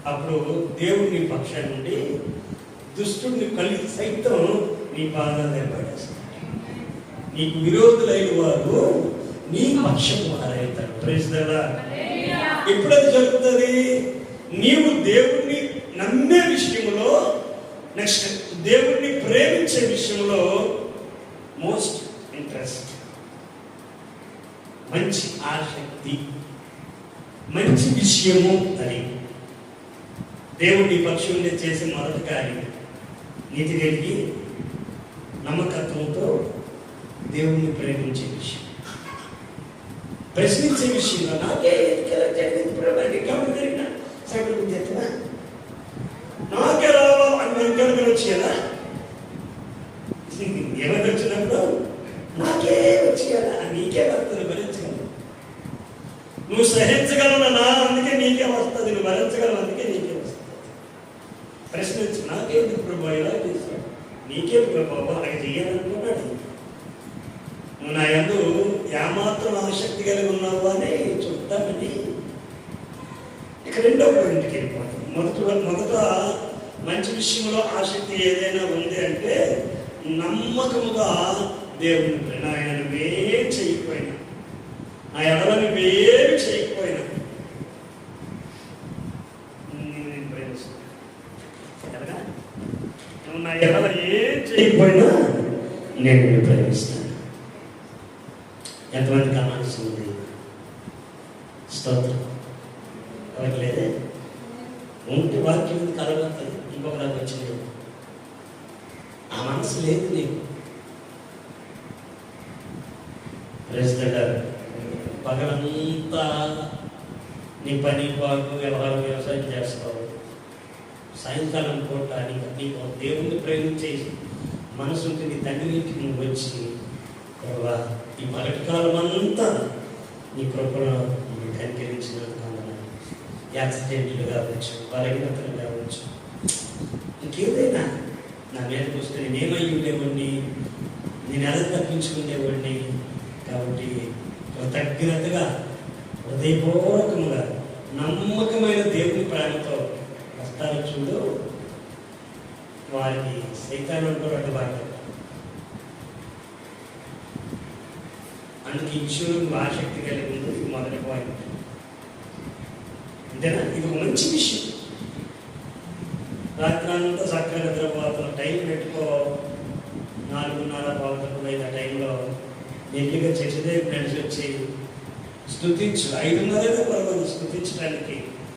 అప్పుడు దేవుడు నీ పక్షాన్ని నుండి దుష్టుడిని కలిగి సైతం నీ పాదాలు ఏర్పడేస్తాడు. నీకు విరోధులైన వారు నీ పక్షం వారైతారు. Praise the Lord. ఎప్పుడది జరుగుతుంది? నీవు దేవుణ్ణి నమ్మే విషయంలో, నెక్స్ట్ దేవుణ్ణి ప్రేమించే విషయంలో మోస్ట్ ఇంట్రెస్ట్, మంచి ఆసక్తి, మంచి విషయము అని దేవుడి పక్షుల్ని చేసే మొదటి కార్యం నీతి కలిగి నమ్మకత్వంతో దేవుణ్ణి ప్రేమించే విషయం, ప్రశ్నించే విషయంలో నాకే నాకే రావాలి అని వెంకటగా వచ్చేయాలా? ఏమైనా వచ్చినప్పుడు నాకే వచ్చేయాలా? నీకే వస్తుంది, భరించగలవు. నువ్వు సహించగలవు నా, అందుకే నీకే వస్తుంది. నువ్వు భరించగలవు, అందుకే నీకే వస్తుంది. ప్రశ్నించు, నాకేందుకు ప్రభావ ఇలా చేశాడు? నీకే ప్రభావ అలాగే చేయాలనుకున్నాడు. నువ్వు నా యందు ఏమాత్రం ఆసక్తి కలిగి ఉన్నావు అని చూద్దామని ఇక రెండో పాయింట్కి వెళ్ళిపోతాం. మొదట మంచి విషయంలో ఆసక్తి ఏదైనా ఉంది అంటే నమ్మకముగా దేవుని ఆయన నువ్వేం చేయకపోయినా, నా ఎడల నువ్వేమి చేయకపోయినా నేను ప్రేమిస్తాను. నువ్వు నా ఎడల ఏం చేయకపోయినా నేను నిన్ను ప్రేమిస్తాను. ఎంతమందికి అనాల్సి ఉంది? స్తోత్రం. ఎవరికి లేదే? ఉంటే వాక్యం మీద కలగలుగుతుంది. ఇంకొకరికి వచ్చింది ఆ మనసు లేదు నీకు. ప్రెసిడెంట్ పగలంతా నీ పని పాటు వ్యవసాయం చేస్తావు. సాయంకాలం పూట నీకు దేవుణ్ణి ప్రేమించేసి మనసుంటే నీ తండ్రి ఇంటికి నువ్వు వచ్చి ప్రభా ఈ మొదటి కాలం అంతా నీ కృపలో కనికరించినందుకు యాక్సిడెంట్లు కావచ్చు, బలహీనతలు కావచ్చు, ఇంకేదైనా నా మీదకి వస్తే నేనేమై ఉండేవాడిని, నేను ఎలా తప్పించుకునేవాడిని. కాబట్టి కృతజ్ఞతగా హృదయపూర్వకంగా నమ్మకమైన దేవుని ప్రేమతో వస్తారు చూడు, వారికి సైతాను కూడా అడ్డుబాటు. అందుకే ఈశ్వరుడు ఆసక్తి కలిగి ఉంది. ఇది మొదటి పాయింట్. అంతేనా? ఇది ఒక మంచి విషయం. రాత్రంతా చక్కగా నిద్రపోతున్న టైం పెట్టుకో, 4:30 ఆ టైంలో నెల్లిగా చచ్చిదే ఫ్రెండ్స్ వచ్చి స్తుతించు. 5:30 పర్వాలేదు స్తుతించడానికి.